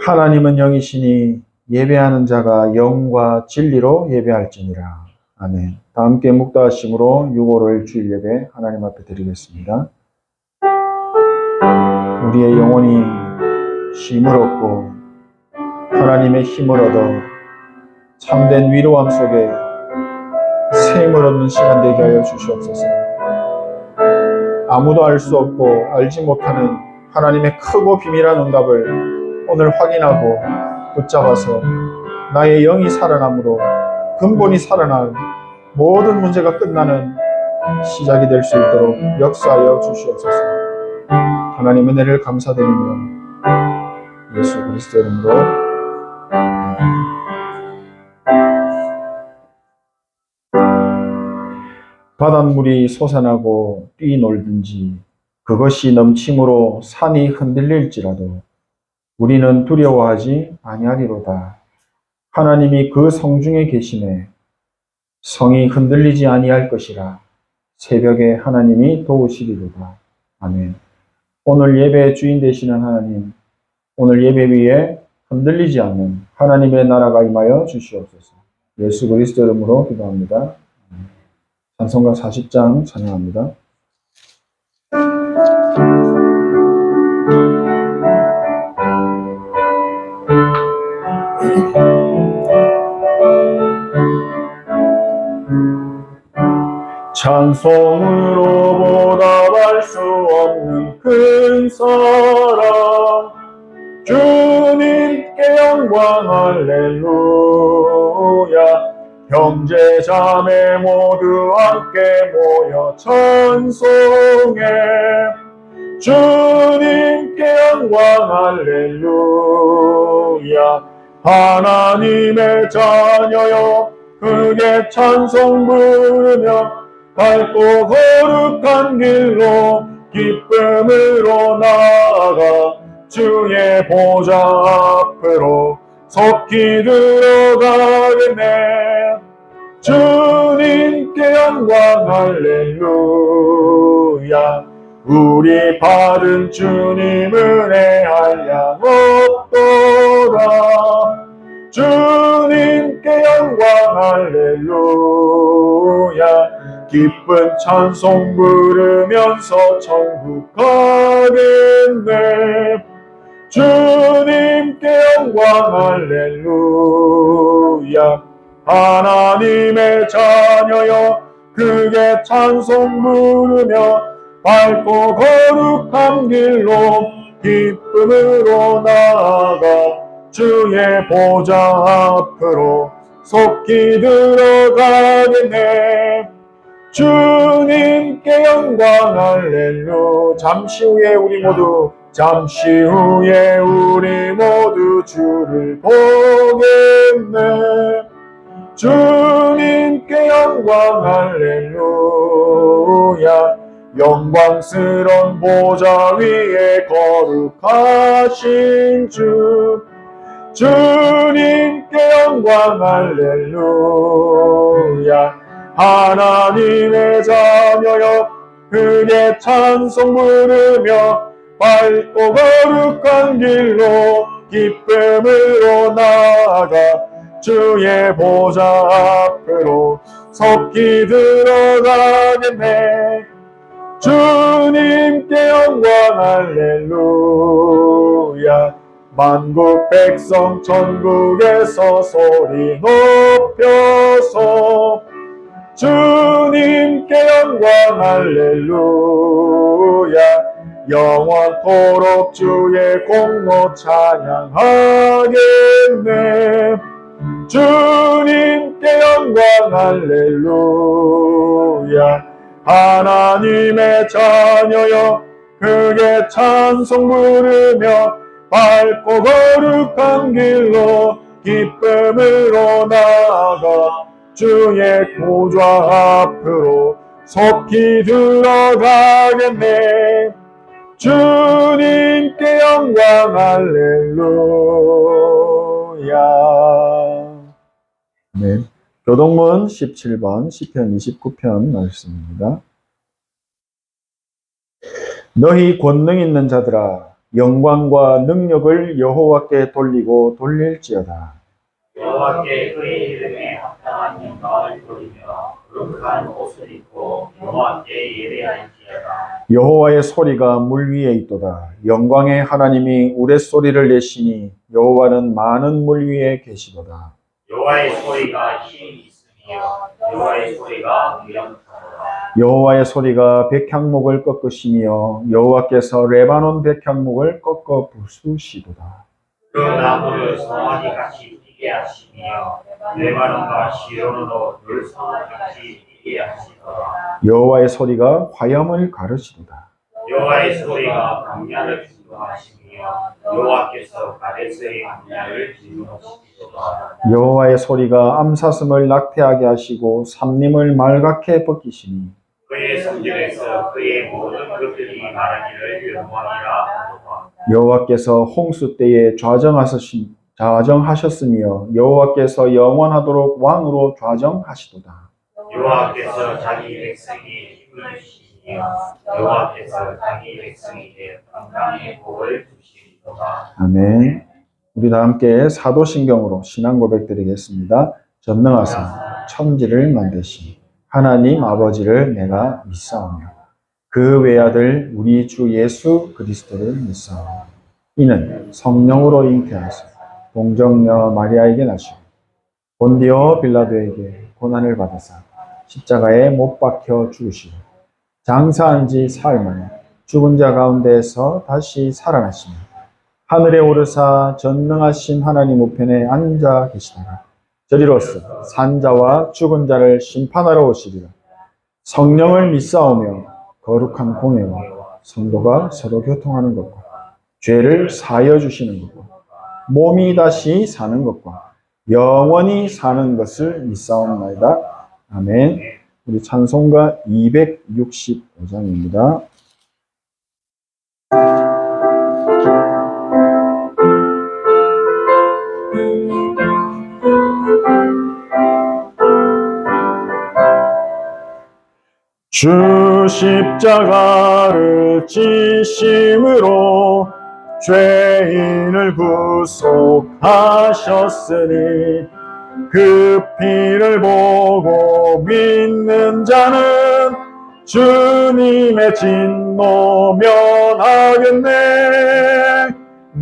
하나님은 영이시니 예배하는 자가 영과 진리로 예배할지니라. 아멘. 다 함께 묵다하심으로 6월월 주일 예배 하나님 앞에 드리겠습니다. 우리의 영혼이 쉼을 얻고 하나님의 힘을 얻어 참된 위로함 속에 샘을 얻는 시간 되게 하여 주시옵소서. 아무도 알 수 없고 알지 못하는 하나님의 크고 비밀한 응답을 오늘 확인하고 붙잡아서 나의 영이 살아남으로 근본이 살아날 모든 문제가 끝나는 시작이 될 수 있도록 역사하여 주시옵소서. 하나님 은혜를 감사드리며 예수 그리스도 이름으로 바닷물이 솟아나고 뛰놀든지 그것이 넘침으로 산이 흔들릴지라도 우리는 두려워하지 아니하리로다. 하나님이 그 성중에 계시매 성이 흔들리지 아니할 것이라. 새벽에 하나님이 도우시리로다. 아멘. 오늘 예배의 주인 되시는 하나님, 오늘 예배 위에 흔들리지 않는 하나님의 나라가 임하여 주시옵소서. 예수 그리스도 이름으로 기도합니다. 찬송가 40장 찬양합니다. 찬송으로 보답할 수 없는 큰 사랑, 주님께 영광 할렐루야. 형제 자매 모두 함께 모여 찬송해. 주님께 영광 할렐루야. 하나님의 자녀여 크게 찬송 부르며 밝고 거룩한 길로 기쁨으로 나아가 주의 보좌 앞으로 속히 들어가겠네. 주님께 영광 할렐루야. 우리 받은 주님 은혜 한량 없도다. 주님께 영광 할렐루야. 기쁜 찬송 부르면서 천국 가겠네. 주님께 영광 할렐루야. 하나님의 자녀여 크게 찬송 부르며 밝고 거룩한 길로 기쁨으로 나아가 주의 보좌 앞으로 속히 들어가겠네. 주님께 영광 할렐루야. 잠시 후에 우리 모두 주를 보겠네. 주님께 영광 할렐루야. 영광스러운 보좌 위에 거룩하신 주님께 영광 할렐루야. 하나님의 자녀여 크게 찬송 부르며 밝고 거룩한 길로 기쁨으로 나아가 주의 보좌 앞으로 속히 들어가겠네. 주님께 영광 할렐루야. 만국 백성 천국에서 소리 높여서 주님께 영광 할렐루야. 영원토록 주의 공로 찬양하겠네. 주님께 영광 할렐루야. 하나님의 자녀여 크게 찬송 부르며 밝고 거룩한 길로 기쁨으로 나아가 주의 보좌 앞으로 속히 들어가겠네. 주님께 영광 할렐루야. 네, 교동문 17번 시편 29편 말씀입니다. 너희 권능 있는 자들아 영광과 능력을 여호와께 돌리고 돌릴지어다. 여호와께 그의 이름에 합당한 영광을 돌리며 거룩한 옷을 입고 여호와께 예배할지어다. 여호와의 소리가 물 위에 있도다. 영광의 하나님이 우레소리를 내시니 여호와는 많은 물 위에 계시도다. 여호와의 소리가 힘이 있으며 여호와의 소리가 위엄하도다. 여호와의 소리가 백향목을 꺾으시며 여호와께서 레바논 백향목을 꺾어 부수시도다. 그 나무를 성화기 같이 뛰게 하시며 레바논과 시온으로 들소같이 뛰게 하시도다. 여호와의 소리가 화염을 가르시도다. 여호와의 소리가 광야를 진동하시며 여호와께서 가데스의 광야를 진동시키도다. 여호와의 소리가 암사슴을 낙태하게 하시고 삼림을 말갛게 벗기시니 그의 성전에서 그의 모든 것들이 말하기를 영광이라 하도다. 여호와께서 홍수 때에 좌정하셨으며 여호와께서 영원하도록 왕으로 좌정하시도다. 여호와께서 자기 백성이 힘을 주시며 여호와께서 자기 백성에게 건강의 복을 주시리로다. 아멘. 우리 다 함께 사도신경으로 신앙 고백드리겠습니다. 전능하사 천지를 만드신 하나님 아버지를 내가 믿사오며 그 외아들 우리 주 예수 그리스도를 믿사오며 이는 성령으로 잉태하사 동정녀 마리아에게 나시고 본디오 빌라도에게 고난을 받으사 십자가에 못 박혀 죽으시고 장사한 지 사흘 만에 죽은 자 가운데에서 다시 살아나시며 하늘에 오르사 전능하신 하나님 우편에 앉아 계시다가 저리로서 산자와 죽은 자를 심판하러 오시리라. 성령을 믿사오며 거룩한 공예와 성도가 서로 교통하는 것과 죄를 사하여 주시는 것과 몸이 다시 사는 것과 영원히 사는 것을 믿사옵나이다. 아멘. 우리 찬송가 265장입니다. 주 십자가를 지심으로 죄인을 구속하셨으니 그 피를 보고 믿는 자는 주님의 진노 면하겠네.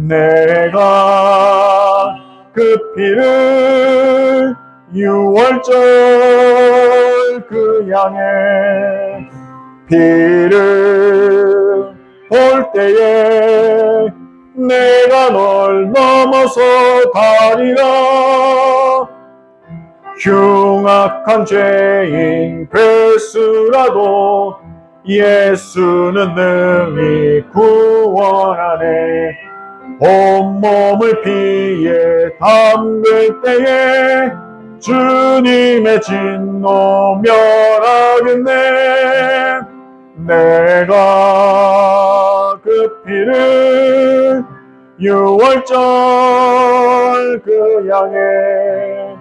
내가 그 피를 6월절 그 양의 피를 볼 때에 내가 널 넘어서 가리라. 흉악한 죄인 괴수라도 예수는 능히 구원하네. 온몸을 피에 담글 때에 주님의 진노 멸하겠네. 내가 그 피를 6월절 그 양의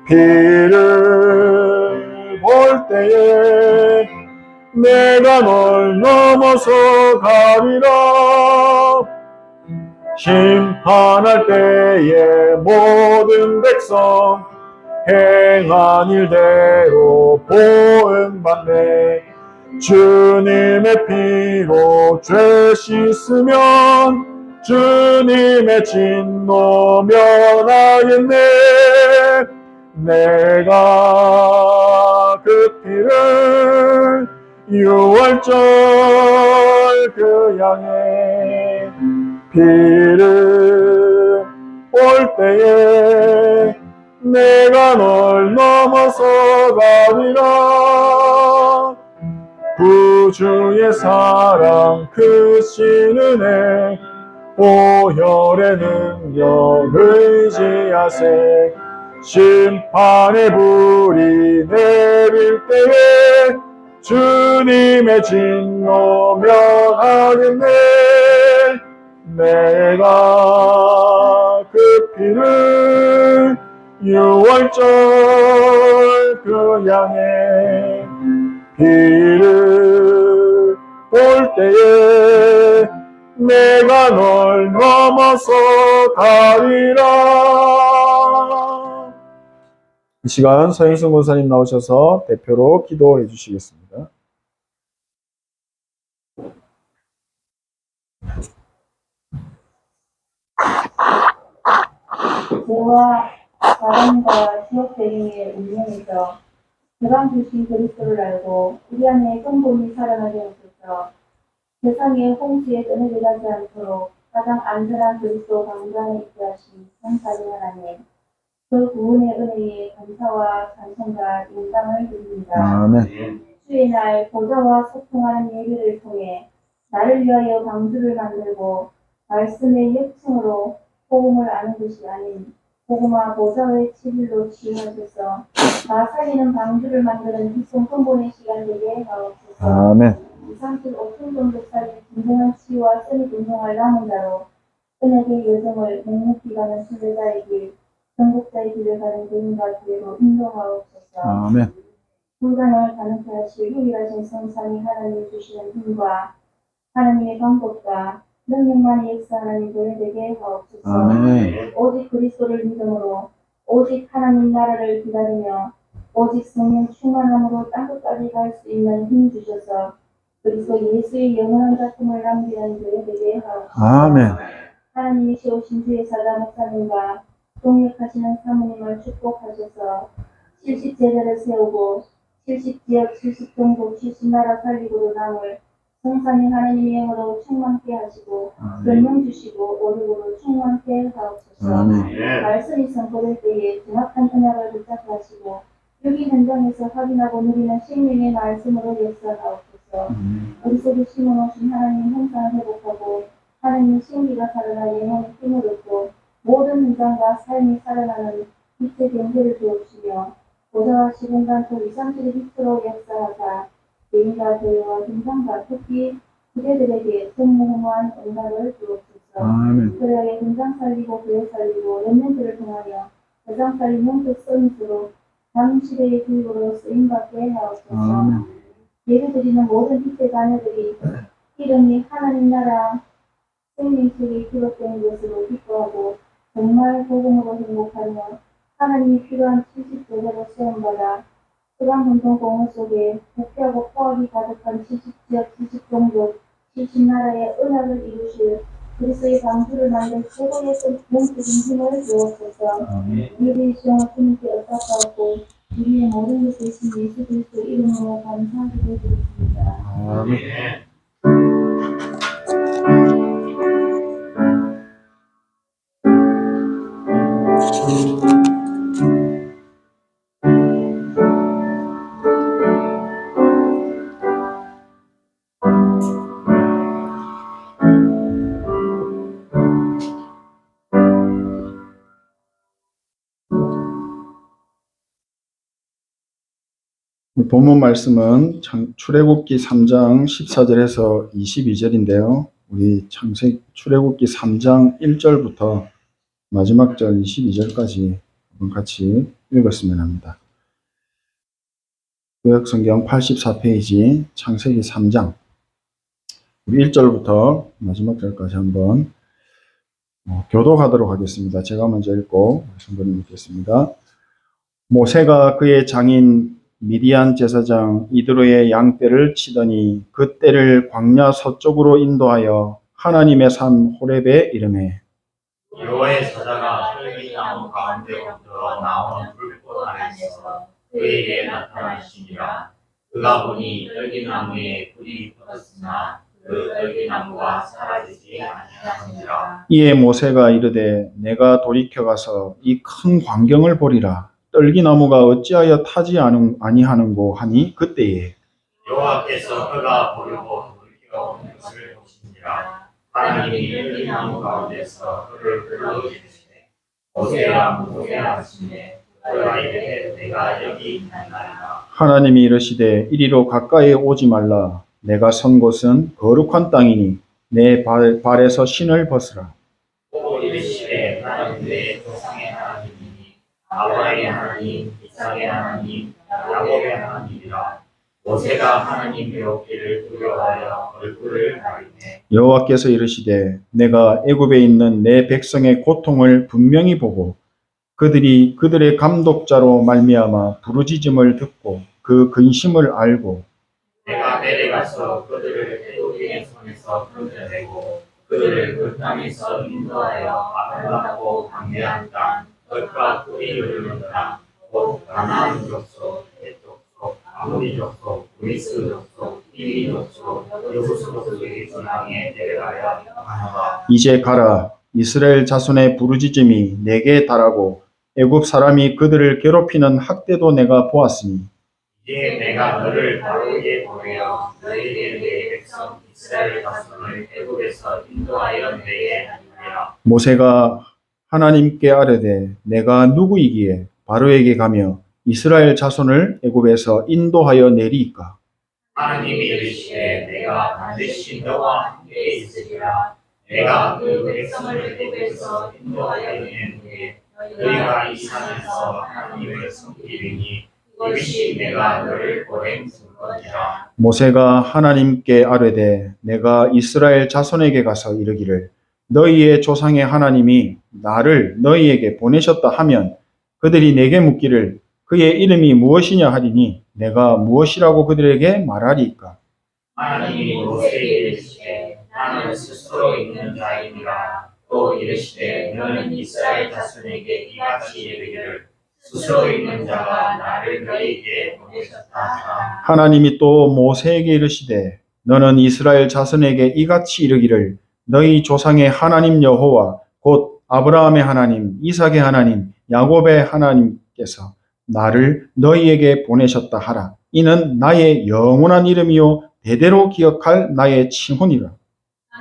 피를 볼 때에 내가 널 넘어서 가리라. 심판할 때에 모든 백성 행한 일대로 보응받네. 주님의 피로 죄 씻으면 주님의 진노 면하겠네. 내가 그 피를 6월절 그 양의 피를 볼 때에 내가 널 넘어서 가리라. 구주의 사랑 크신 은혜 보혈의 능력 의지하세. 심판의 불이 내릴 때에 주님의 진노 면하겠네. 내가 그 피를 6월절 그 양의 피를 볼 때에 내가 널 넘어서 가리라. 이 시간 서영순 권사님 나오셔서 대표로 기도해 주시겠습니다. 죄와 사랑과 지옥 배경의 운명에서 대방 주신 그리스도를 알고 우리 안에 근본이 살아나게 하소서. 세상의 홍수에 떠내려가지 않도록 가장 안전한 그리스도 방주 안에 있게 하신 성사님 하나님, 그 구원의 은혜에 감사와 찬송과 인상을 드립니다. 아멘. 주의 날 보좌와 소통하는 예배를 통해 나를 위하여 방주를 만들고 말씀의 역층으로 복음을 아는 것이 아닌 복음화 보좌의 치질로 치유하셔서 나 살리는 방주를 만드는 기성 근본의 시간 되게 하옵소서. 아멘. 35분 정도 살린 진정한 치유와 선이 운동할 남은 자로 은혜의 여정을 묵묵히 가는 순례자의 길, 전국자의 길을 가는 개인과 교회로 인도하옵소서. 아멘. 불가능을 가능케 하실 유일하신 성삼위 하나님 주시는 힘과 하나님의 방법과 능력만이 역사하는 교회되게 하옵소서. 아멘. 오직 그리스도를 믿음으로 오직 하나님 나라를 기다리며 오직 성령 충만함으로 땅끝까지 갈 수 있는 힘 주셔서 그리스도 예수의 영원한 작품을 남기는 교회되게 하옵소서. 아멘. 하나님이 세우신 주의 사자 목사님과 동역하시는 사모님을 축복하셔서 70제자를 세우고 70지역 70종족 70나라 살리고로 남을 성삼위 하나님의 영으로 충만케 하시고 권능 주시고 오륙으로 충만케 하옵소서. 아멘. 말씀이 선포될 때에 정확한 언약을 붙잡게 하시고 여기 현장에서 확인하고 누리는 생명의 말씀으로 역사하옵소서. 우리 속에 심어놓으신 하나님 형상을 회복하고 하나님 신비가 살아나 영혼의 힘을 얻고 모든 현장과 삶이 살아나는 빛의 경계를 주옵시며 보좌와 시공간 또 이상실의 빛으로 역사하사 개인과 교회와 현장과 특히 기대들에게 전무후무한 응답을 주옵소서. 아멘. 그러하여 현장 살리고 교회 살리고 렘넌트를 통하여 세상 살린 영적 서밋으로 다음 시대의 교육으로 쓰임받게 하옵소서. 아멘. 예배드리는 모든 빛의 자녀들이 이름이 하나님 나라 생명 속에 기록되는 것으로 기뻐하고 정말 복음으로 행복하며 하나님이 필요한 70제자로 시험받아 소방운동 공원 속에 목표하고 포악이 가득한 70지역 70종족 70나라의 은하를 이루실 그리스도의 방주를 만든 최고의 영적인 힘을 주옵소서. 예배의 시험을 주님께 엇박하고 우리의 모든 것 대신 예수 그리스도 이름으로 감사하게 드립니다. 아멘. 본문 말씀은 출애굽기 3장 14절에서 22절인데요. 우리 출애굽기 3장 1절부터 마지막 절 22절까지 한번 같이 읽었으면 합니다. 구약성경 84페이지 창세기 3장 우리 1절부터 마지막 절까지 한번 교독하도록 하겠습니다. 제가 먼저 읽고 성도님 읽겠습니다. 모세가 그의 장인 미디안 제사장 이드로의 양떼를 치더니 그 떼를 광야 서쪽으로 인도하여 하나님의 산 호렙에 이르매 여호와의 사자가 설기나무 가운데로부터 나오는 불꽃 아래서 그에게 나타나시니라. 그가 보니 떨기나무에 불이 붙었으나 그 떨기나무가 사라지지 아니하니라. 이에 모세가 이르되 내가 돌이켜 가서 이 큰 광경을 보리라. 떨기나무가 어찌하여 타지 아니하는고 하니 그때에 여호와께서 그가 보려고 돌이켜 온 것을 보시니라. 하나님이 떨기나무 가운데서 그를 불러주시되 모세야 모세야 하시매 그가 이르되 내가 여기 있나이다. 하나님이 이르시되 이리로 가까이 오지 말라. 내가 선 곳은 거룩한 땅이니 내 발에서 신을 벗으라. 또 이르시되 나는 내 조상의 하나님이니 아브라함의 하나님 이삭의 하나님 야곱의 하나님이라. 모세가 하나님 배웠기를 두려워하여 얼굴을 가리매 여호와께서 이르시되 내가 애굽에 있는 내 백성의 고통을 분명히 보고 그들이 그들의 감독자로 말미암아 부르짖음을 듣고 그 근심을 알고 내가 내려가서 그들을 애굽인의 손에서 끊어내고 그들을 그 땅에서 인도하여 아름답고 광대한 땅, 젖과 꿀이 흐르는 땅, 곧 가나안 족속, 헷 족속, 아모리 족속, 브리스 족속, 히위 족속, 여부스 족속의 지방에 내려가야 하노라. 이제 가라. 이스라엘 자손의 부르짖음이 내게 달하고 애굽 사람이 그들을 괴롭히는 학대도 내가 보았으니 이제 내가 너를 바로에게 보내어 너에게 내 백성 이스라엘 자손을 애굽에서 인도하여 내게 하리라. 모세가 하나님께 아뢰되 내가 누구이기에 바로에게 가며 이스라엘 자손을 애굽에서 인도하여 내리이까. 하나님이 이르시되 내가 반드시 너와 함께 있으리라. 내가 그 백성을 애굽에서 인도하여 낸 후에 너희가 이 산에서 하나님을 섬기리니 이것이 내가 너를 보낸 증거니라. 모세가 하나님께 아뢰되 내가 이스라엘 자손에게 가서 이르기를 너희의 조상의 하나님이 나를 너희에게 보내셨다 하면 그들이 내게 묻기를 그의 이름이 무엇이냐 하리니 내가 무엇이라고 그들에게 말하리이까. 하나님이 모세에게 이르시되 나는 스스로 있는 자이니라. 또 이르시되 너는 이스라엘 자손에게 이같이 이르기를 스스로 있는 자가 나를 너희에게 보내셨다 하라. 하나님이 또 모세에게 이르시되 너는 이스라엘 자손에게 이같이 이르기를 너희 조상의 하나님 여호와 곧 아브라함의 하나님, 이삭의 하나님, 야곱의 하나님께서 나를 너희에게 보내셨다 하라. 이는 나의 영원한 이름이요 대대로 기억할 나의 칭호니라.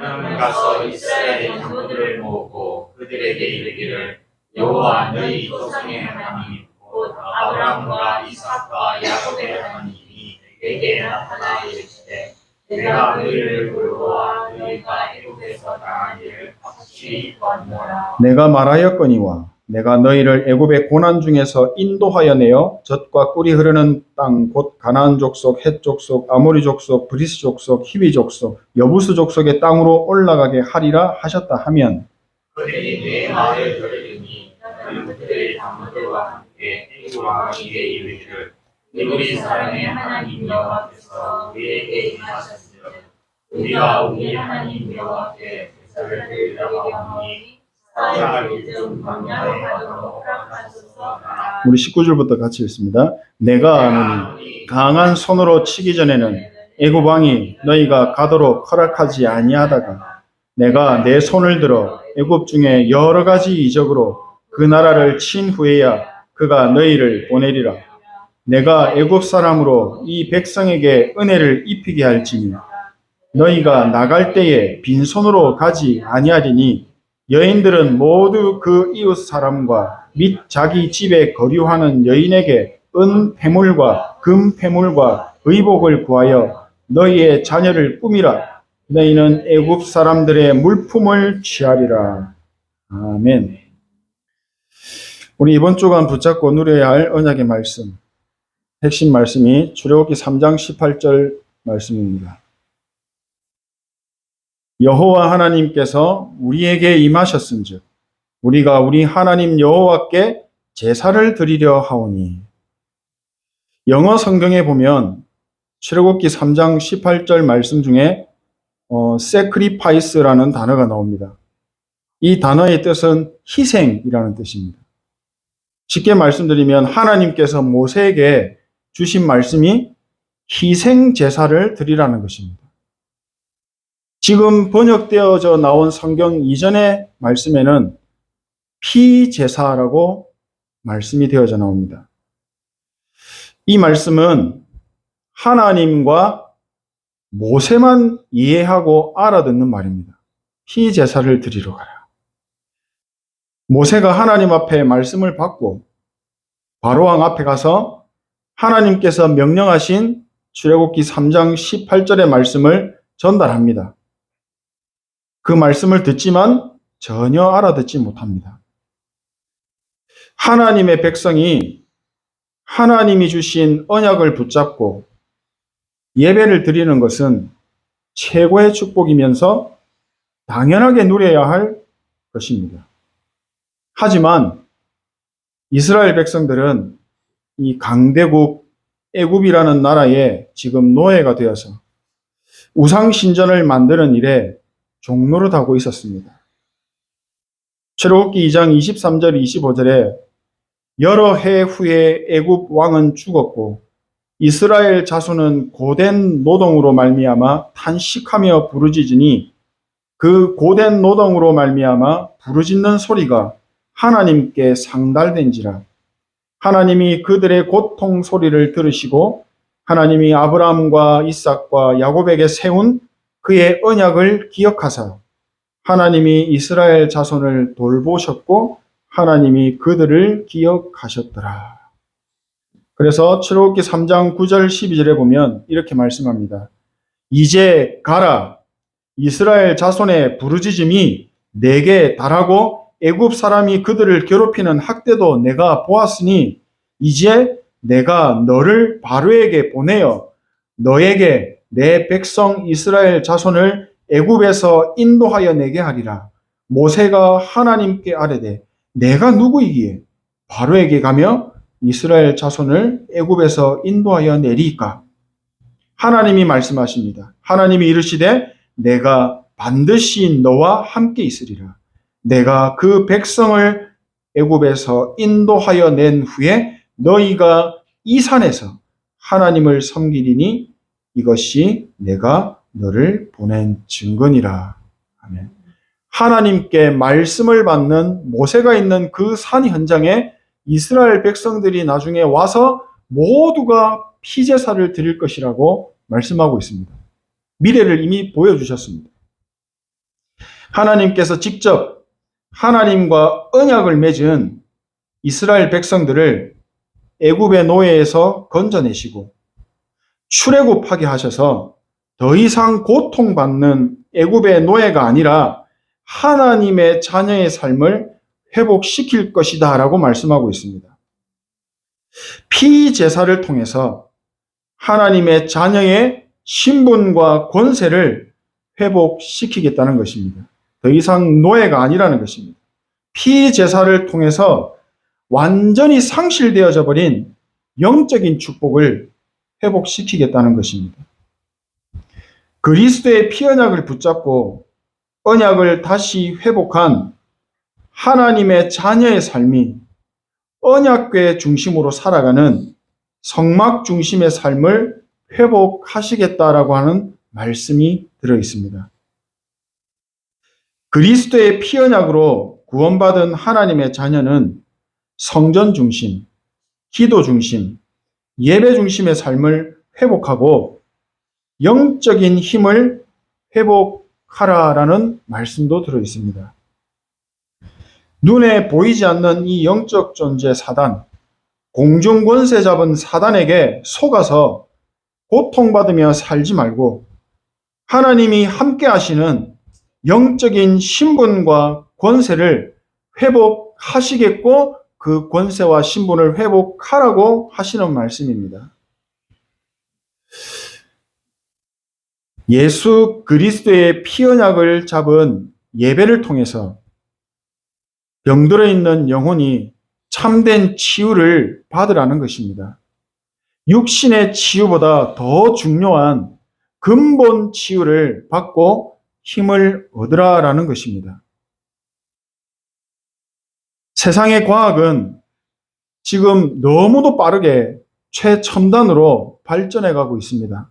너는 가서 이스라엘의 장로들을 모으고 그들에게 이르기를 여호와 너희 조상의 하나님 곧 아브라함과 이삭과 야곱의 하나님이 내게 나타나 이르시되 내가 너희를 돌보아 너희가 애굽에서 당한 일을 확실히 보았노라. 내가 말하였거니와 내가 너희를 애굽의 고난 중에서 인도하여 내어 젖과 꿀이 흐르는 땅 곧 가나안 족속, 헷 족속, 아모리 족속, 브리스 족속, 히위 족속, 여부스 족속의 땅으로 올라가게 하리라 하셨다 하면 그들이 내 말을 들으니 너는 그들의 장로들과 함께 애굽 왕에게 이르기를 우리 사랑의 하나님 여호와께서 우리에게 임하셨으며 우리가 우리 하나님 여호와께 제사를 드리려고 하니 사랑을 좀 광야로 가도록 허락하소서. 우리 19절부터 같이 읽습니다. 내가 아노니 강한 손으로 치기 전에는 애굽 왕이 너희가 가도록 허락하지 아니하다가 내가 내 손을 들어 애굽 중에 여러 가지 이적으로 그 나라를 친 후에야 그가 너희를 보내리라. 내가 애굽 사람으로 이 백성에게 은혜를 입히게 할지니 너희가 나갈 때에 빈손으로 가지 아니하리니 여인들은 모두 그 이웃 사람과 및 자기 집에 거류하는 여인에게 은 패물과 금 패물과 의복을 구하여 너희의 자녀를 꾸미라. 너희는 애굽 사람들의 물품을 취하리라. 아멘. 우리 이번 주간 붙잡고 누려야 할 언약의 말씀. 핵심 말씀이 출애굽기 3장 18절 말씀입니다. 여호와 하나님께서 우리에게 임하셨은즉 우리가 우리 하나님 여호와께 제사를 드리려 하오니. 영어 성경에 보면 출애굽기 3장 18절 말씀 중에 sacrifice라는 단어가 나옵니다. 이 단어의 뜻은 희생이라는 뜻입니다. 쉽게 말씀드리면 하나님께서 모세에게 주신 말씀이 희생 제사를 드리라는 것입니다. 지금 번역되어져 나온 성경 이전의 말씀에는 피제사라고 말씀이 되어져 나옵니다. 이 말씀은 하나님과 모세만 이해하고 알아듣는 말입니다. 피제사를 드리러 가라. 모세가 하나님 앞에 말씀을 받고 바로왕 앞에 가서 하나님께서 명령하신 출애굽기 3장 18절의 말씀을 전달합니다. 그 말씀을 듣지만 전혀 알아듣지 못합니다. 하나님의 백성이 하나님이 주신 언약을 붙잡고 예배를 드리는 것은 최고의 축복이면서 당연하게 누려야 할 것입니다. 하지만 이스라엘 백성들은 이 강대국 애굽이라는 나라에 지금 노예가 되어서 우상신전을 만드는 일에 종노릇하고 있었습니다. 출애굽기 2장 23절 25절에 여러 해 후에 애굽 왕은 죽었고 이스라엘 자손은 고된 노동으로 말미암아 탄식하며 부르짖으니 그 고된 노동으로 말미암아 부르짖는 소리가 하나님께 상달된지라. 하나님이 그들의 고통 소리를 들으시고 하나님이 아브라함과 이삭과 야곱에게 세운 그의 언약을 기억하사 하나님이 이스라엘 자손을 돌보셨고 하나님이 그들을 기억하셨더라. 그래서 출애굽기 3장 9절 12절에 보면 이렇게 말씀합니다. 이제 가라. 이스라엘 자손의 부르짖음이 내게 달하고 애굽 사람이 그들을 괴롭히는 학대도 내가 보았으니 이제 내가 너를 바로에게 보내어 너에게 내 백성 이스라엘 자손을 애굽에서 인도하여 내게 하리라. 모세가 하나님께 아뢰되 내가 누구이기에 바로에게 가며 이스라엘 자손을 애굽에서 인도하여 내리까? 하나님이 말씀하십니다. 하나님이 이르시되 내가 반드시 너와 함께 있으리라. 내가 그 백성을 애굽에서 인도하여 낸 후에 너희가 이 산에서 하나님을 섬기리니 이것이 내가 너를 보낸 증거니라. 아멘. 하나님께 말씀을 받는 모세가 있는 그 산 현장에 이스라엘 백성들이 나중에 와서 모두가 피제사를 드릴 것이라고 말씀하고 있습니다. 미래를 이미 보여주셨습니다. 하나님께서 직접 하나님과 언약을 맺은 이스라엘 백성들을 애굽의 노예에서 건져내시고 출애굽하게 하셔서 더 이상 고통받는 애굽의 노예가 아니라 하나님의 자녀의 삶을 회복시킬 것이다 라고 말씀하고 있습니다. 피제사를 통해서 하나님의 자녀의 신분과 권세를 회복시키겠다는 것입니다. 더 이상 노예가 아니라는 것입니다. 피제사를 통해서 완전히 상실되어져 버린 영적인 축복을 회복시키겠다는 것입니다. 그리스도의 피언약을 붙잡고 언약을 다시 회복한 하나님의 자녀의 삶이 언약궤 중심으로 살아가는 성막 중심의 삶을 회복하시겠다라고 하는 말씀이 들어 있습니다. 그리스도의 피언약으로 구원받은 하나님의 자녀는 성전 중심, 기도 중심, 예배 중심의 삶을 회복하고 영적인 힘을 회복하라라는 말씀도 들어 있습니다. 눈에 보이지 않는 이 영적 존재 사단, 공중 권세 잡은 사단에게 속아서 고통받으며 살지 말고 하나님이 함께 하시는 영적인 신분과 권세를 회복하시겠고 그 권세와 신분을 회복하라고 하시는 말씀입니다. 예수 그리스도의 피언약을 잡은 예배를 통해서 병들어 있는 영혼이 참된 치유를 받으라는 것입니다. 육신의 치유보다 더 중요한 근본 치유를 받고 힘을 얻으라라는 것입니다. 세상의 과학은 지금 너무도 빠르게 최첨단으로 발전해 가고 있습니다.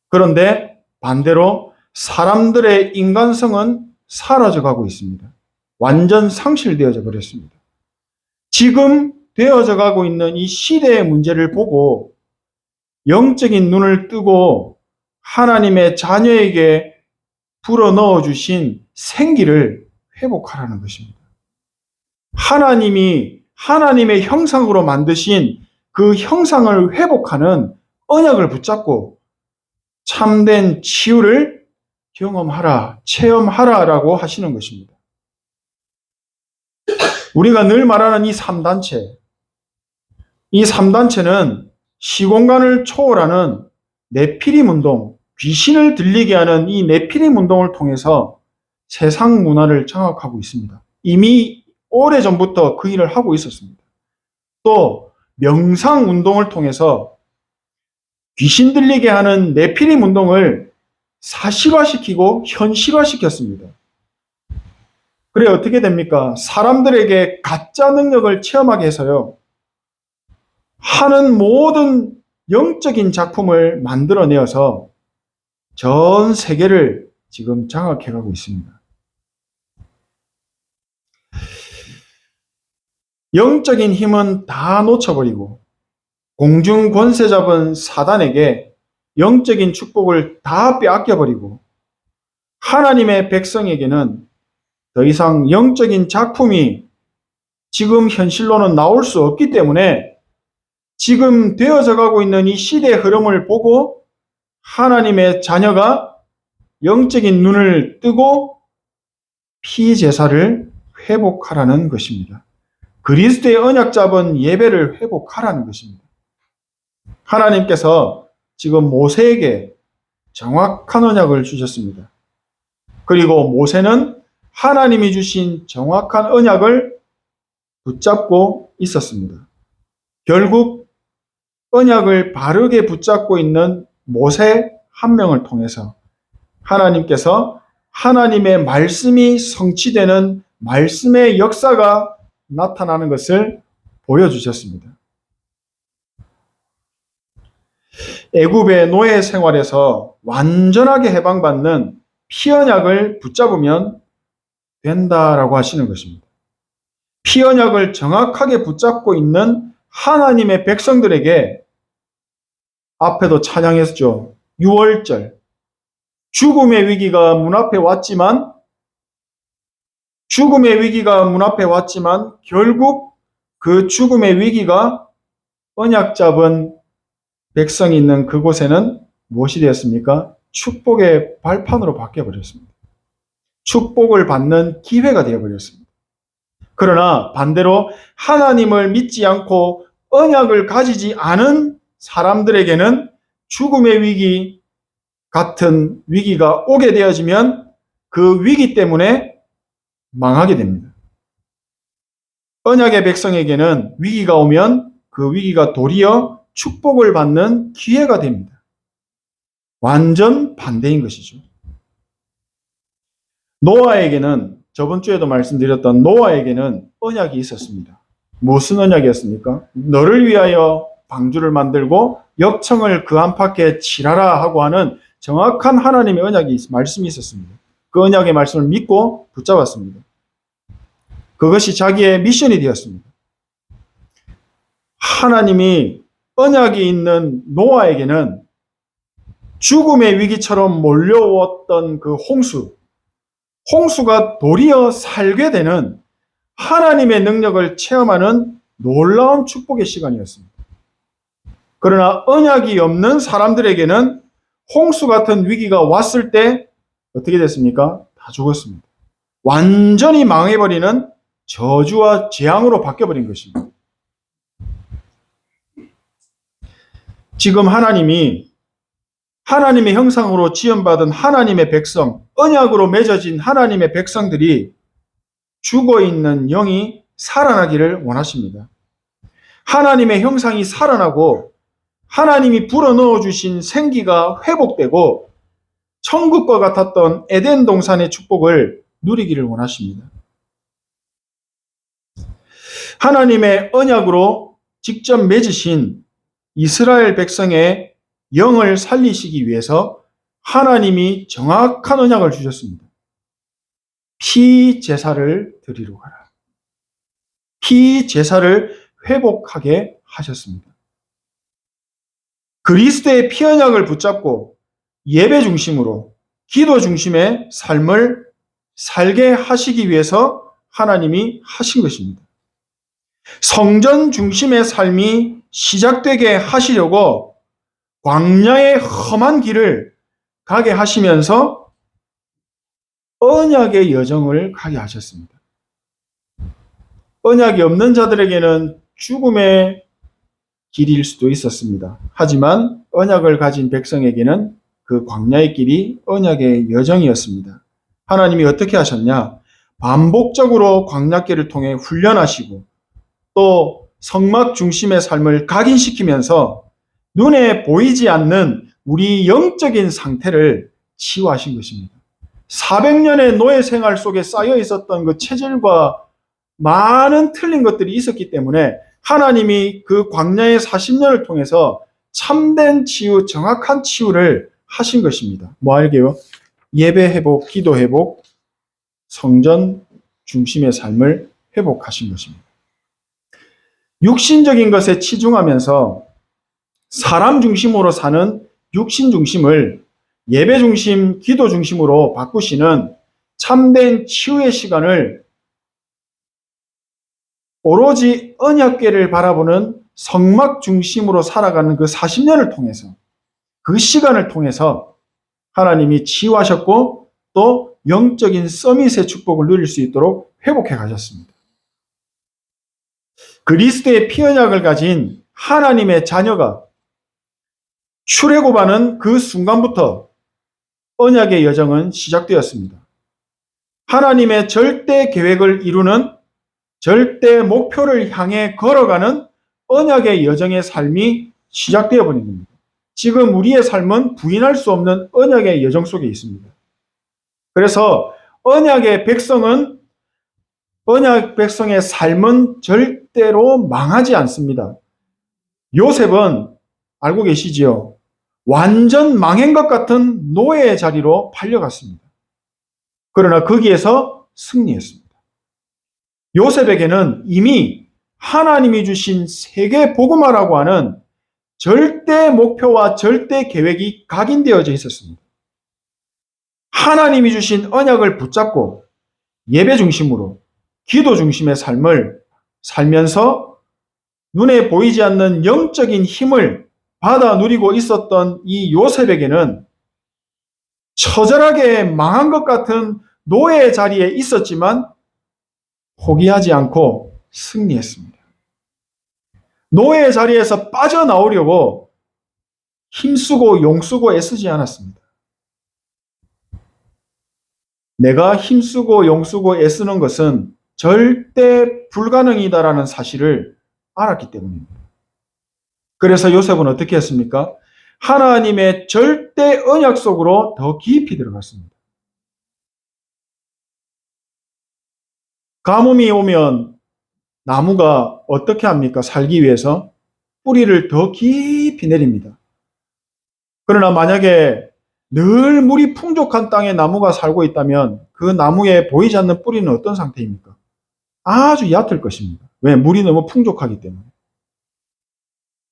그런데 반대로 사람들의 인간성은 사라져 가고 있습니다. 완전 상실되어져 버렸습니다. 지금 되어져 가고 있는 이 시대의 문제를 보고 영적인 눈을 뜨고 하나님의 자녀에게 불어넣어 주신 생기를 회복하라는 것입니다. 하나님이 하나님의 형상으로 만드신 그 형상을 회복하는 언약을 붙잡고 참된 치유를 경험하라, 체험하라라고 하시는 것입니다. 우리가 늘 말하는 이 3단체, 이 3단체는 시공간을 초월하는 네피림 운동, 귀신을 들리게 하는 이 네피림 운동을 통해서 세상 문화를 장악하고 있습니다. 이미 오래전부터 그 일을 하고 있었습니다. 또 명상 운동을 통해서 귀신 들리게 하는 네피림 운동을 사실화시키고 현실화시켰습니다. 그래 어떻게 됩니까? 사람들에게 가짜 능력을 체험하게 해서요. 하는 모든 영적인 작품을 만들어내어서 전 세계를 지금 장악해가고 있습니다. 영적인 힘은 다 놓쳐버리고 공중 권세 잡은 사단에게 영적인 축복을 다 빼앗겨버리고 하나님의 백성에게는 더 이상 영적인 작품이 지금 현실로는 나올 수 없기 때문에 지금 되어져 가고 있는 이 시대의 흐름을 보고 하나님의 자녀가 영적인 눈을 뜨고 피제사를 회복하라는 것입니다. 그리스도의 언약 잡은 예배를 회복하라는 것입니다. 하나님께서 지금 모세에게 정확한 언약을 주셨습니다. 그리고 모세는 하나님이 주신 정확한 언약을 붙잡고 있었습니다. 결국 언약을 바르게 붙잡고 있는 모세 한 명을 통해서 하나님께서 하나님의 말씀이 성취되는 말씀의 역사가 나타나는 것을 보여주셨습니다. 애굽의 노예 생활에서 완전하게 해방받는 피언약을 붙잡으면 된다라고 하시는 것입니다. 피언약을 정확하게 붙잡고 있는 하나님의 백성들에게 앞에도 찬양했죠. 6월절 죽음의 위기가 문 앞에 왔지만 결국 그 죽음의 위기가 언약 잡은 백성이 있는 그곳에는 무엇이 되었습니까? 축복의 발판으로 바뀌어버렸습니다. 축복을 받는 기회가 되어버렸습니다. 그러나 반대로 하나님을 믿지 않고 언약을 가지지 않은 사람들에게는 죽음의 위기 같은 위기가 오게 되어지면 그 위기 때문에 망하게 됩니다. 언약의 백성에게는 위기가 오면 그 위기가 도리어 축복을 받는 기회가 됩니다. 완전 반대인 것이죠. 노아에게는 저번 주에도 말씀드렸던 노아에게는 언약이 있었습니다. 무슨 언약이었습니까? 너를 위하여 방주를 만들고 역청을 그 안팎에 칠하라 하고 하는 정확한 하나님의 말씀이 있었습니다. 그 언약의 말씀을 믿고 붙잡았습니다. 그것이 자기의 미션이 되었습니다. 하나님이 언약이 있는 노아에게는 죽음의 위기처럼 몰려왔던 그 홍수가 도리어 살게 되는 하나님의 능력을 체험하는 놀라운 축복의 시간이었습니다. 그러나 언약이 없는 사람들에게는 홍수 같은 위기가 왔을 때 어떻게 됐습니까? 다 죽었습니다. 완전히 망해버리는 저주와 재앙으로 바뀌어버린 것입니다. 지금 하나님이 하나님의 형상으로 지음받은 하나님의 백성, 언약으로 맺어진 하나님의 백성들이 죽어있는 영이 살아나기를 원하십니다. 하나님의 형상이 살아나고 하나님이 불어넣어 주신 생기가 회복되고 천국과 같았던 에덴 동산의 축복을 누리기를 원하십니다. 하나님의 언약으로 직접 맺으신 이스라엘 백성의 영을 살리시기 위해서 하나님이 정확한 언약을 주셨습니다. 피제사를 드리러 가라. 피제사를 회복하게 하셨습니다. 그리스도의 피언약을 붙잡고 예배 중심으로 기도 중심의 삶을 살게 하시기 위해서 하나님이 하신 것입니다. 성전 중심의 삶이 시작되게 하시려고 광야의 험한 길을 가게 하시면서 언약의 여정을 가게 하셨습니다. 언약이 없는 자들에게는 죽음의 길일 수도 있었습니다. 하지만 언약을 가진 백성에게는 그 광야의 길이 언약의 여정이었습니다. 하나님이 어떻게 하셨냐? 반복적으로 광야길을 통해 훈련하시고 또 성막 중심의 삶을 각인시키면서 눈에 보이지 않는 우리 영적인 상태를 치유하신 것입니다. 400년의 노예 생활 속에 쌓여 있었던 그 체질과 많은 틀린 것들이 있었기 때문에 하나님이 그 광야의 40년을 통해서 참된 치유, 정확한 치유를 하신 것입니다. 뭐 알게요? 예배 회복, 기도 회복, 성전 중심의 삶을 회복하신 것입니다. 육신적인 것에 치중하면서 사람 중심으로 사는 육신 중심을 예배 중심, 기도 중심으로 바꾸시는 참된 치유의 시간을 오로지 언약궤를 바라보는 성막 중심으로 살아가는 그 40년을 통해서, 그 시간을 통해서 하나님이 치유하셨고 또 영적인 서밋의 축복을 누릴 수 있도록 회복해 가셨습니다. 그리스도의 피언약을 가진 하나님의 자녀가 출애굽하는 그 순간부터 언약의 여정은 시작되었습니다. 하나님의 절대 계획을 이루는 절대 목표를 향해 걸어가는 언약의 여정의 삶이 시작되어 버린 겁니다. 지금 우리의 삶은 부인할 수 없는 언약의 여정 속에 있습니다. 그래서 언약 백성의 삶은 절대로 망하지 않습니다. 요셉은 알고 계시지요? 완전 망한 것 같은 노예의 자리로 팔려갔습니다. 그러나 거기에서 승리했습니다. 요셉에게는 이미 하나님이 주신 세계 복음화라고 하는 절대 목표와 절대 계획이 각인되어져 있었습니다. 하나님이 주신 언약을 붙잡고 예배 중심으로 기도 중심의 삶을 살면서 눈에 보이지 않는 영적인 힘을 받아 누리고 있었던 이 요셉에게는 처절하게 망한 것 같은 노예의 자리에 있었지만 포기하지 않고 승리했습니다. 노예의 자리에서 빠져나오려고 힘쓰고 용쓰고 애쓰지 않았습니다. 내가 힘쓰고 용쓰고 애쓰는 것은 절대 불가능이다라는 사실을 알았기 때문입니다. 그래서 요셉은 어떻게 했습니까? 하나님의 절대 언약 속으로 더 깊이 들어갔습니다. 가뭄이 오면 나무가 어떻게 합니까? 살기 위해서 뿌리를 더 깊이 내립니다. 그러나 만약에 늘 물이 풍족한 땅에 나무가 살고 있다면 그 나무에 보이지 않는 뿌리는 어떤 상태입니까? 아주 얕을 것입니다. 왜? 물이 너무 풍족하기 때문에.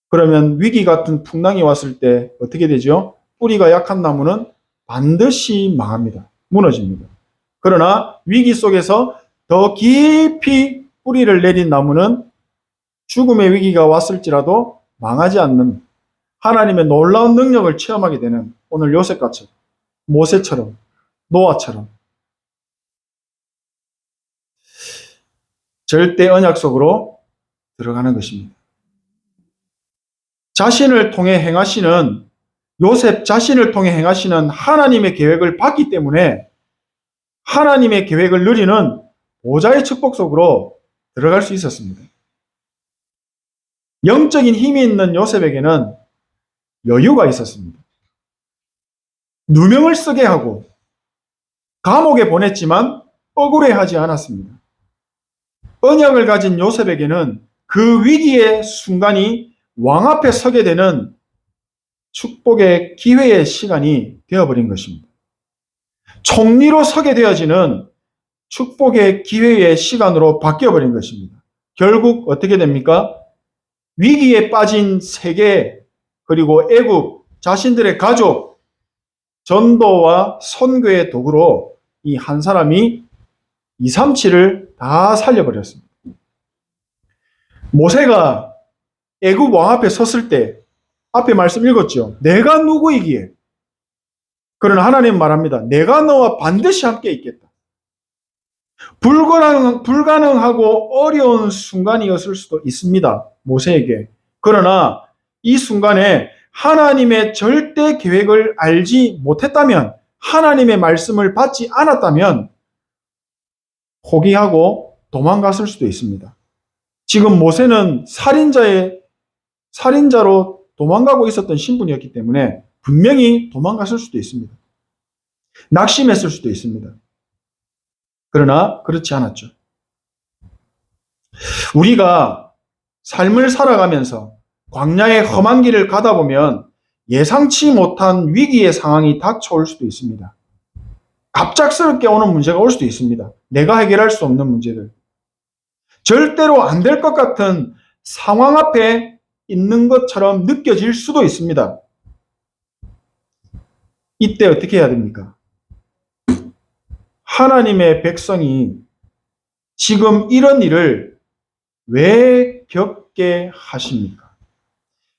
그러면 위기 같은 풍랑이 왔을 때 어떻게 되죠? 뿌리가 약한 나무는 반드시 망합니다. 무너집니다. 그러나 위기 속에서 더 깊이 뿌리를 내린 나무는 죽음의 위기가 왔을지라도 망하지 않는 하나님의 놀라운 능력을 체험하게 되는 오늘 요셉같이 모세처럼 노아처럼 절대 언약 속으로 들어가는 것입니다. 요셉 자신을 통해 행하시는 하나님의 계획을 봤기 때문에 하나님의 계획을 누리는 보좌의 축복 속으로 들어갈 수 있었습니다. 영적인 힘이 있는 요셉에게는 여유가 있었습니다. 누명을 쓰게 하고 감옥에 보냈지만 억울해하지 않았습니다. 언약을 가진 요셉에게는 그 위기의 순간이 왕 앞에 서게 되는 축복의 기회의 시간이 되어버린 것입니다. 총리로 서게 되어지는 축복의 기회의 시간으로 바뀌어버린 것입니다. 결국 어떻게 됩니까? 위기에 빠진 세계 그리고 애국, 자신들의 가족, 전도와 선교의 도구로 이 한 사람이 237을 다 살려버렸습니다. 모세가 애굽 왕 앞에 섰을 때 앞에 말씀 읽었죠. 내가 누구이기에? 그러나 하나님 말합니다. 내가 너와 반드시 함께 있겠다. 불가능하고 어려운 순간이었을 수도 있습니다. 모세에게. 그러나 이 순간에 하나님의 절대 계획을 알지 못했다면, 하나님의 말씀을 받지 않았다면 포기하고 도망갔을 수도 있습니다. 지금 모세는 살인자로 도망가고 있었던 신분이었기 때문에 분명히 도망갔을 수도 있습니다. 낙심했을 수도 있습니다. 그러나 그렇지 않았죠. 우리가 삶을 살아가면서 광야의 험한 길을 가다 보면 예상치 못한 위기의 상황이 닥쳐올 수도 있습니다. 갑작스럽게 오는 문제가 올 수도 있습니다. 내가 해결할 수 없는 문제들. 절대로 안 될 것 같은 상황 앞에 있는 것처럼 느껴질 수도 있습니다. 이때 어떻게 해야 됩니까? 하나님의 백성이 지금 이런 일을 왜 겪게 하십니까?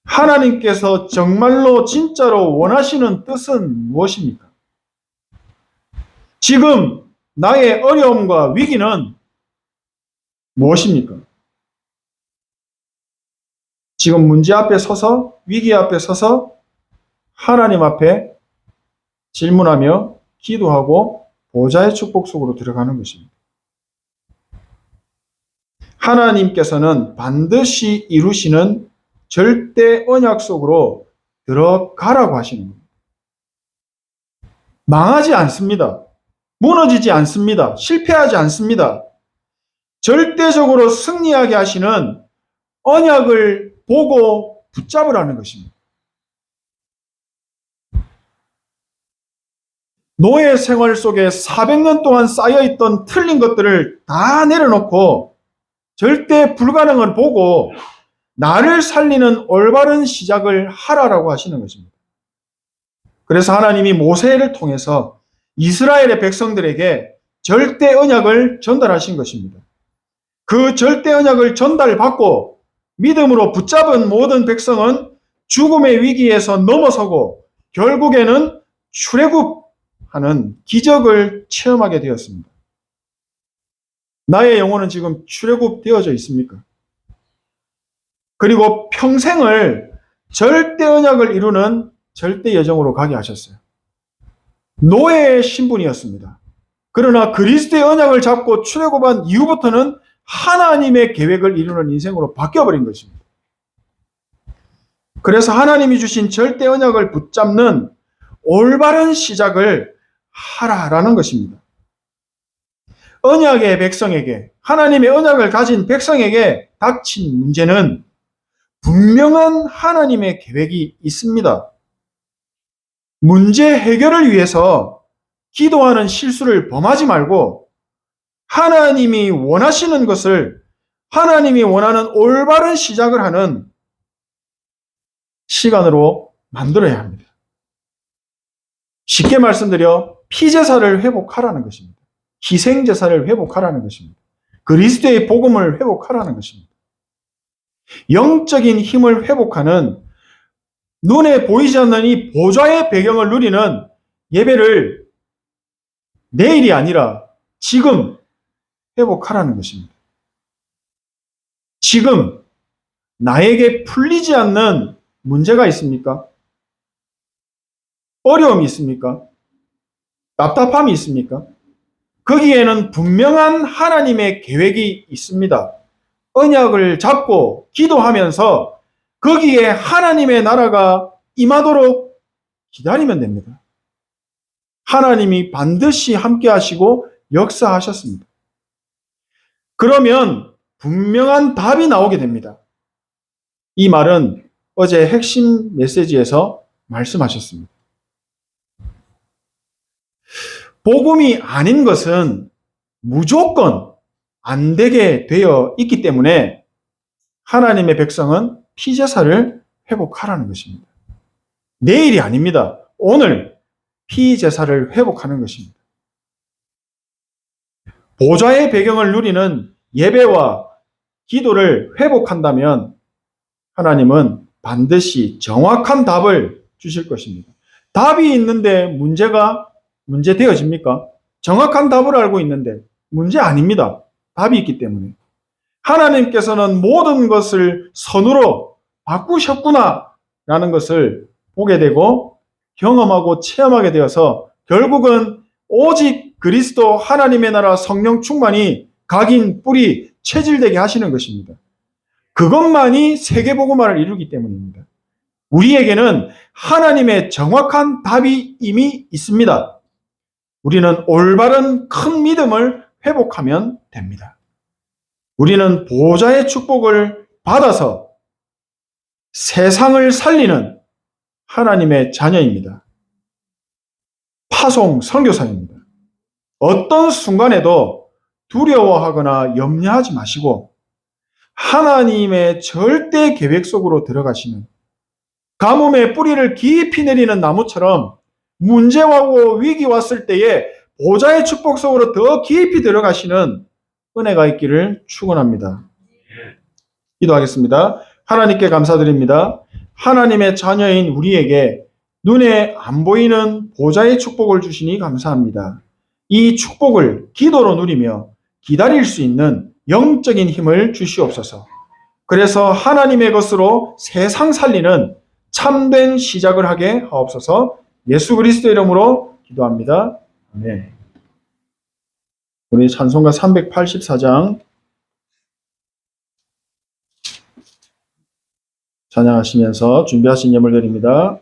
하나님께서 정말로 진짜로 원하시는 뜻은 무엇입니까? 지금 나의 어려움과 위기는 무엇입니까? 지금 문제 앞에 서서, 위기 앞에 서서 하나님 앞에 질문하며 기도하고 보좌의 축복 속으로 들어가는 것입니다. 하나님께서는 반드시 이루시는 절대 언약 속으로 들어가라고 하시는 겁니다. 망하지 않습니다. 무너지지 않습니다. 실패하지 않습니다. 절대적으로 승리하게 하시는 언약을 보고 붙잡으라는 것입니다. 노예 생활 속에 400년 동안 쌓여있던 틀린 것들을 다 내려놓고 절대 불가능을 보고 나를 살리는 올바른 시작을 하라라고 하시는 것입니다. 그래서 하나님이 모세를 통해서 이스라엘의 백성들에게 절대 언약을 전달하신 것입니다. 그 절대 언약을 전달받고 믿음으로 붙잡은 모든 백성은 죽음의 위기에서 넘어서고 결국에는 출애굽하는 기적을 체험하게 되었습니다. 나의 영혼은 지금 출애굽되어져 있습니까? 그리고 평생을 절대 언약을 이루는 절대 여정으로 가게 하셨어요. 노예의 신분이었습니다. 그러나 그리스도의 언약을 잡고 출애굽한 이후부터는 하나님의 계획을 이루는 인생으로 바뀌어버린 것입니다. 그래서 하나님이 주신 절대 언약을 붙잡는 올바른 시작을 하라라는 것입니다. 언약의 백성에게, 하나님의 언약을 가진 백성에게 닥친 문제는 분명한 하나님의 계획이 있습니다. 문제 해결을 위해서 기도하는 실수를 범하지 말고 하나님이 원하시는 것을, 하나님이 원하는 올바른 시작을 하는 시간으로 만들어야 합니다. 쉽게 말씀드려 피제사를 회복하라는 것입니다. 희생제사를 회복하라는 것입니다. 그리스도의 복음을 회복하라는 것입니다. 영적인 힘을 회복하는, 눈에 보이지 않는 이 보좌의 배경을 누리는 예배를 내일이 아니라 지금 회복하라는 것입니다. 지금 나에게 풀리지 않는 문제가 있습니까? 어려움이 있습니까? 답답함이 있습니까? 거기에는 분명한 하나님의 계획이 있습니다. 언약을 잡고 기도하면서 거기에 하나님의 나라가 임하도록 기다리면 됩니다. 하나님이 반드시 함께 하시고 역사하셨습니다. 그러면 분명한 답이 나오게 됩니다. 이 말은 어제 핵심 메시지에서 말씀하셨습니다. 복음이 아닌 것은 무조건 안 되게 되어 있기 때문에 하나님의 백성은 피제사를 회복하라는 것입니다. 내일이 아닙니다. 오늘 피제사를 회복하는 것입니다. 보좌의 배경을 누리는 예배와 기도를 회복한다면 하나님은 반드시 정확한 답을 주실 것입니다. 답이 있는데 문제 되어집니까? 정확한 답을 알고 있는데 문제 아닙니다. 답이 있기 때문에. 하나님께서는 모든 것을 선으로 바꾸셨구나 라는 것을 보게 되고 경험하고 체험하게 되어서 결국은 오직 그리스도 하나님의 나라 성령 충만이 각인, 뿌리, 체질되게 하시는 것입니다. 그것만이 세계복음화를 이루기 때문입니다. 우리에게는 하나님의 정확한 답이 이미 있습니다. 우리는 올바른 큰 믿음을 회복하면 됩니다. 우리는 보좌의 축복을 받아서 세상을 살리는 하나님의 자녀입니다. 파송 선교사입니다. 어떤 순간에도 두려워하거나 염려하지 마시고 하나님의 절대 계획 속으로 들어가시는 가뭄에 뿌리를 깊이 내리는 나무처럼 문제와 위기 왔을 때에 보좌의 축복 속으로 더 깊이 들어가시는 은혜가 있기를 축원합니다. 기도하겠습니다. 하나님께 감사드립니다. 하나님의 자녀인 우리에게 눈에 안 보이는 보좌의 축복을 주시니 감사합니다. 이 축복을 기도로 누리며 기다릴 수 있는 영적인 힘을 주시옵소서. 그래서 하나님의 것으로 세상 살리는 참된 시작을 하게 하옵소서. 예수 그리스도 이름으로 기도합니다. 아멘. 우리 찬송가 384장 찬양하시면서 준비하신 예물 드립니다.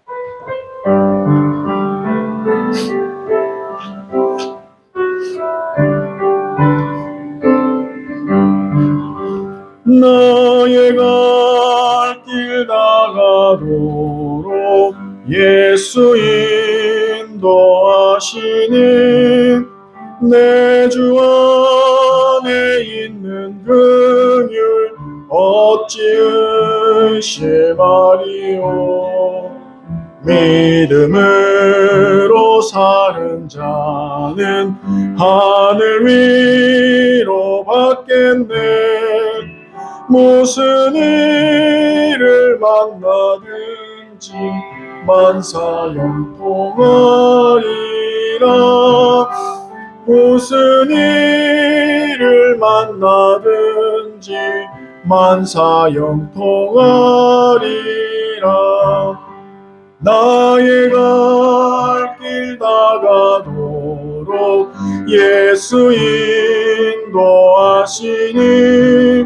나의 갈 길 다가도록 예수 인도하시니 내 주 안에 있는 긍휼 어찌 의심하리요. 믿음으로 사는 자는 하늘 위로 받겠네. 무슨 일을 만나든지 만사형통하리라. 무슨 일을 만나든지 만사형통하리라. 나의 갈 길 다가도록 예수 인도하시니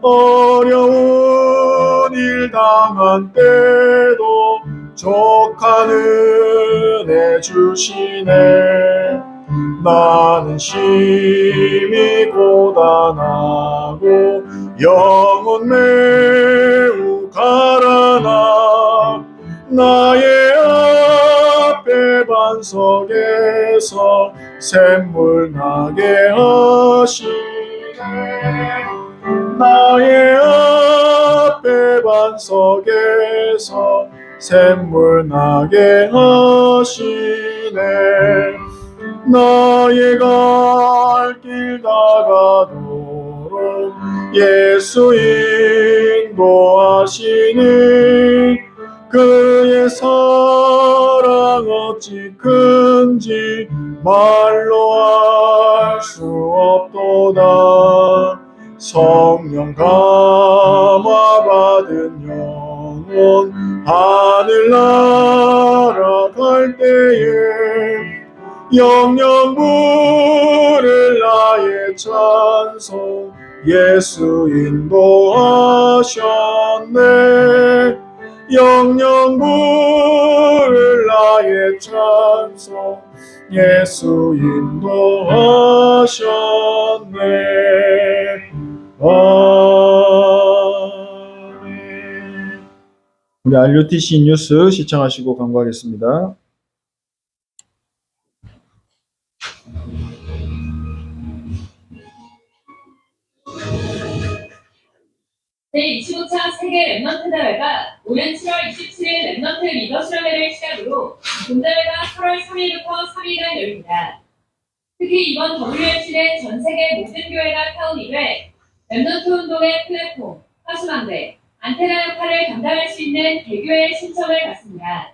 어려운 일 당한 때도 족한 은혜 주시네. 나는 심히 고단하고 영혼 매우 가라나 나의 앞에 반석에서 샘물 나게 하시네. 나의 앞에 반석에서 샘물 나게 하시네. 나의 갈 길 다가도록 예수 인도하시니 그의 사랑 어찌 큰지 말로 알 수 없도다. 성령 감화 받은 영혼 하늘나라 갈 때에 영영 부를 나의 찬송 예수 인도하셨네. 영영 부를 나의 찬송 예수 인도하셨네. 아멘. 우리 RUTC 뉴스 시청하시고 광고하겠습니다. 제25차 세계 랩넌트 대회가 오는 7월 27일 랩넌트 리더 수련회를 시작으로 본대회가 8월 3일부터 3일간 열립니다. 특히 이번 WMC는 전 세계 모든 교회가 타운이 돼 랩넌트 운동의 플랫폼, 화수망대, 안테나 역할을 감당할 수 있는 개교회의 신청을 받습니다.